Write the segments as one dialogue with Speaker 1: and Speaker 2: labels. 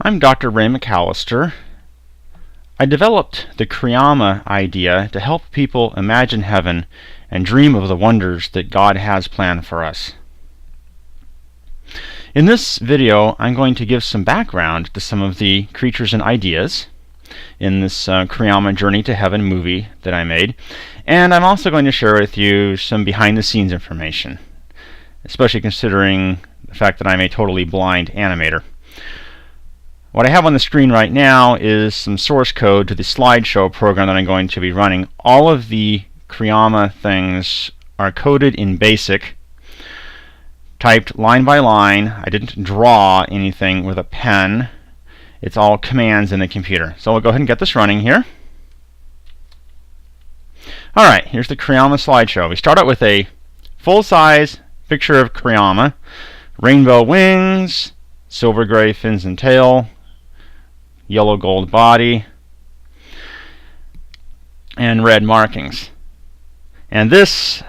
Speaker 1: I'm Dr. Ray McAllister. I developed the Qriama idea to help people imagine heaven and dream of the wonders that God has planned for us. In this video, I'm going to give some background to some of the creatures and ideas in this Qriama Journey to Heaven movie that I made, and I'm also going to share with you some behind-the-scenes information, especially considering the fact that I'm a totally blind animator. What I have on the screen right now is some source code to the slideshow program that I'm going to be running. All of the Qriama things are coded in BASC, typed line by line. I didn't draw anything with a pen. It's all commands in the computer. So we'll go ahead and get this running here. Alright, here's the Qriama slideshow. We start out with a full-size picture of Qriama. Rainbow wings, silver gray fins and tail, yellow gold body, and red markings. And this,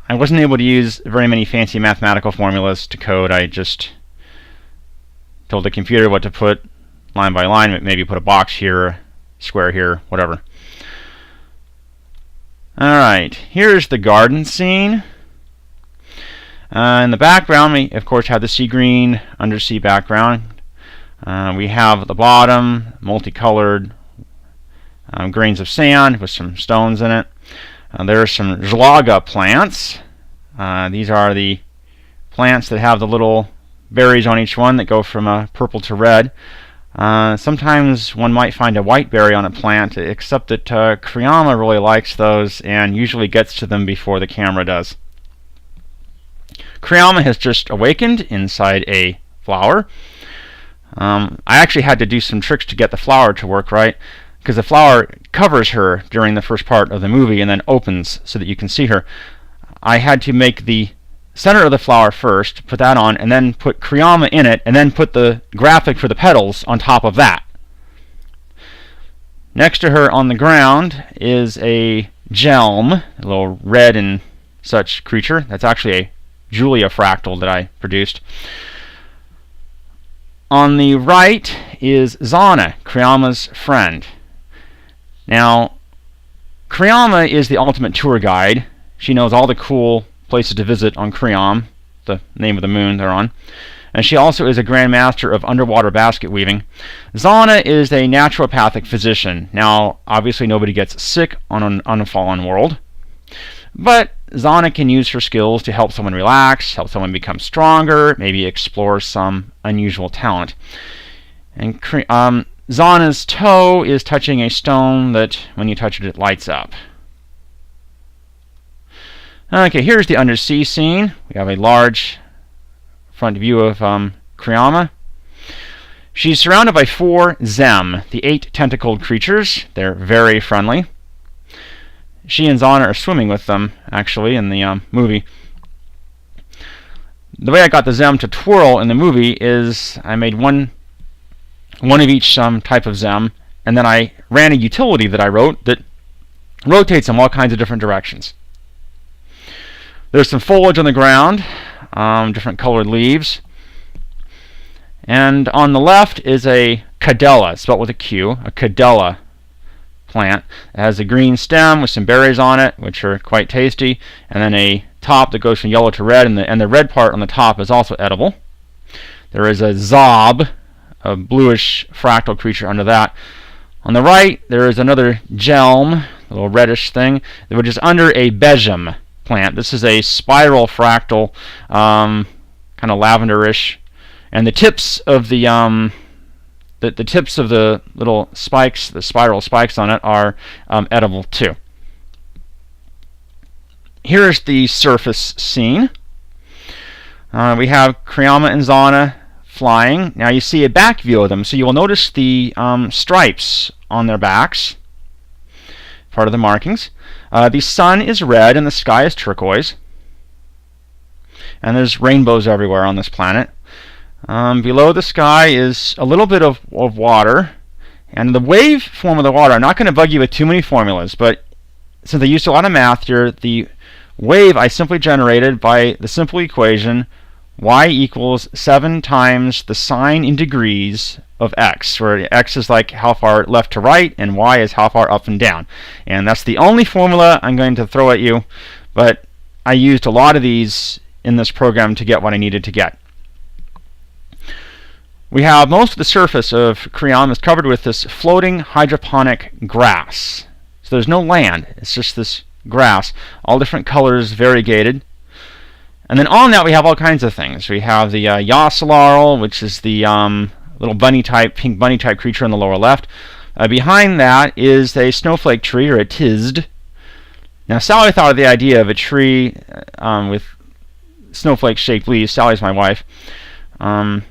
Speaker 1: I wasn't able to use very many fancy mathematical formulas to code. I just told the computer what to put line by line, maybe put a box here, square here, whatever. Alright, here's the garden scene. In the background, we of course have the sea green undersea background. We have at the bottom multicolored grains of sand with some stones in it. There are some zlaga plants. These are the plants that have the little berries on each one that go from purple to red. Sometimes one might find a white berry on a plant, except that Qriama really likes those and usually gets to them before the camera does. Qriama has just awakened inside a flower. I actually had to do some tricks to get the flower to work right, because the flower covers her during the first part of the movie and then opens so that you can see her. I had to make the center of the flower first, put that on, and then put Qriama in it, and then put the graphic for the petals on top of that. Next to her on the ground is a gelm, a little red and such creature. That's actually a Julia fractal that I produced. On the right is Zana, Qriama's friend. Now, Qriama is the ultimate tour guide. She knows all the cool places to visit on Qriam, the name of the moon they're on. And she also is a Grand Master of underwater basket weaving. Zana is a naturopathic physician. Now, obviously nobody gets sick on an unfallen world, but Zana can use her skills to help someone relax, help someone become stronger, maybe explore some unusual talent. And Zana's toe is touching a stone that, when you touch it, it lights up. Okay, here's the undersea scene. We have a large front view of Qriama. She's surrounded by 4 Zem, the 8 tentacled creatures. They're very friendly. She and Zana are swimming with them, actually, in the movie. The way I got the Zem to twirl in the movie is I made one of each type of Zem, and then I ran a utility that I wrote that rotates them all kinds of different directions. There's some foliage on the ground, different colored leaves. And on the left is a cadella, spelled with a Q, a cadella plant. It has a green stem with some berries on it, which are quite tasty, and then a top that goes from yellow to red, and the red part on the top is also edible. There is a zob, a bluish fractal creature under that. On the right, there is another gelm, a little reddish thing, which is under a bejem plant. This is a spiral fractal, kind of lavenderish, and the tips of the tips of the little spikes, the spiral spikes on it, are edible too. Here's the surface scene. We have Qriama and Zana flying. Now you see a back view of them, so you will notice the stripes on their backs, part of the markings. The sun is red and the sky is turquoise. And there's rainbows everywhere on this planet. Below the sky is a little bit of water. And the wave form of the water, I'm not going to bug you with too many formulas, but since I used a lot of math here, the wave I simply generated by the simple equation y equals 7 times the sine in degrees of x, where x is like how far left to right and y is how far up and down. And that's the only formula I'm going to throw at you, but I used a lot of these in this program to get what I needed to get. We have most of the surface of Qriama covered with this floating hydroponic grass. So there's no land, it's just this grass, all different colors, variegated. And then on that we have all kinds of things. We have the Yossalarl, which is the little bunny type, pink bunny type creature in the lower left. Behind that is a snowflake tree, or a tisd. Now Sally thought of the idea of a tree with snowflake-shaped leaves. Sally's my wife. And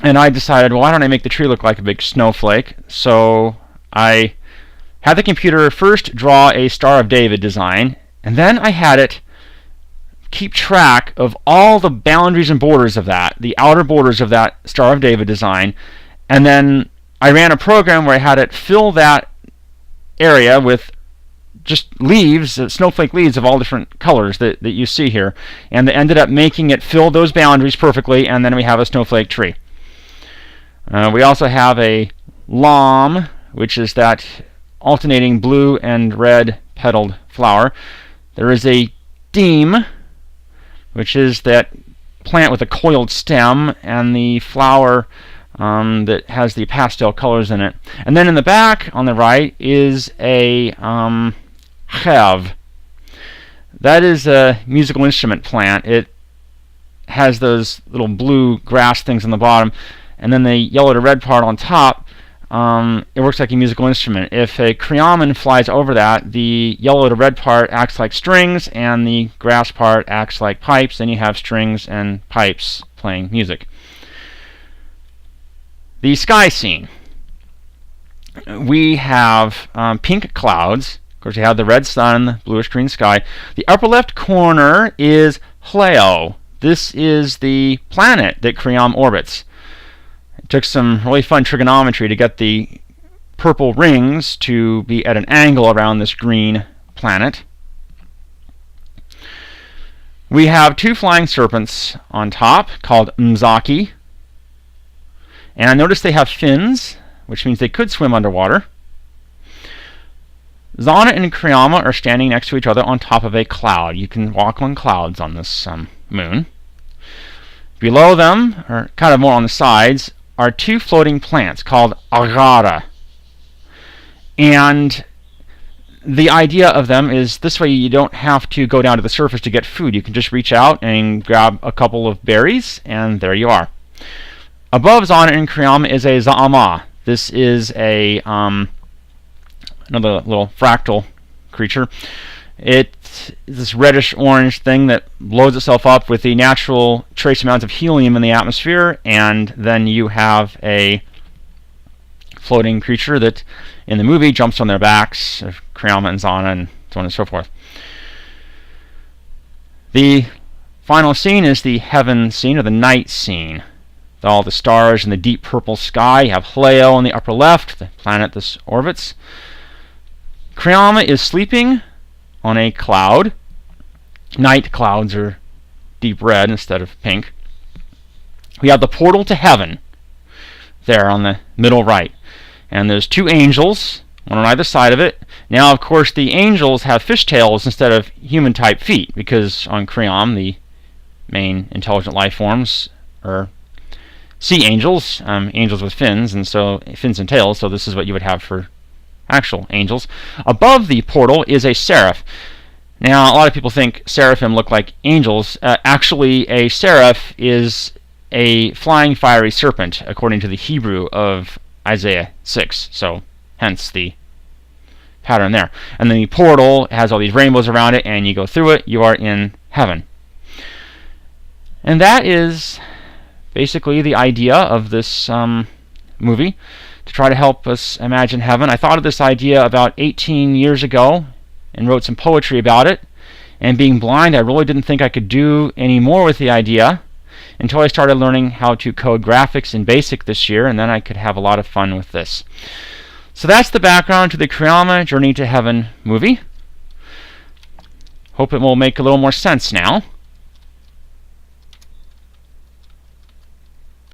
Speaker 1: I decided, well, why don't I make the tree look like a big snowflake? So I had the computer first draw a Star of David design, and then I had it keep track of all the boundaries and borders of that, the outer borders of that Star of David design, and then I ran a program where I had it fill that area with just leaves, snowflake leaves of all different colors that you see here, and it ended up making it fill those boundaries perfectly, and then we have a snowflake tree. We also have a lom, which is that alternating blue and red petaled flower. There is a deem, which is that plant with a coiled stem and the flower that has the pastel colors in it. And then in the back on the right is a chev. That is a musical instrument plant. It has those little blue grass things on the bottom, and then the yellow to red part on top. It works like a musical instrument. If a Qriaman flies over that, the yellow to red part acts like strings, and the grass part acts like pipes, and you have strings and pipes playing music. The sky scene. We have pink clouds. Of course, you have the red sun, the bluish green sky. The upper left corner is Hleo. This is the planet that Qriam orbits. It took some really fun trigonometry to get the purple rings to be at an angle around this green planet. We have two flying serpents on top called Mzaki. And notice they have fins, which means they could swim underwater. Zana and Qriama are standing next to each other on top of a cloud. You can walk on clouds on this moon. Below them, or kind of more on the sides, are two floating plants called agara. And the idea of them is this way you don't have to go down to the surface to get food. You can just reach out and grab a couple of berries, and there you are. Above Zana and Qriama is a Za'ama. This is a another little fractal creature. It's this reddish-orange thing that blows itself up with the natural trace amounts of helium in the atmosphere, and then you have a floating creature that, in the movie, jumps on their backs, Qriama and Zana, and so on and so forth. The final scene is the heaven scene, or the night scene. All the stars in the deep purple sky. You have Hleo on the upper left, the planet this orbits. Qriama is sleeping on a cloud. Night clouds are deep red instead of pink. We have the portal to heaven there on the middle right. And there's two angels, one on either side of it. Now, of course, the angels have fishtails instead of human-type feet, because on Qriam, the main intelligent life forms are sea angels, angels with fins, and so fins and tails, so this is what you would have for actual angels. Above the portal is a seraph. Now, a lot of people think seraphim look like angels. Actually, a seraph is a flying fiery serpent, according to the Hebrew of Isaiah 6, so hence the pattern there. And then the portal has all these rainbows around it, and you go through it, you are in heaven. And that is basically the idea of this movie, to try to help us imagine heaven. I thought of this idea about 18 years ago and wrote some poetry about it. And being blind, I really didn't think I could do any more with the idea until I started learning how to code graphics in BASC this year, and then I could have a lot of fun with this. So that's the background to the Qriama Journey to Heaven movie. Hope it will make a little more sense now.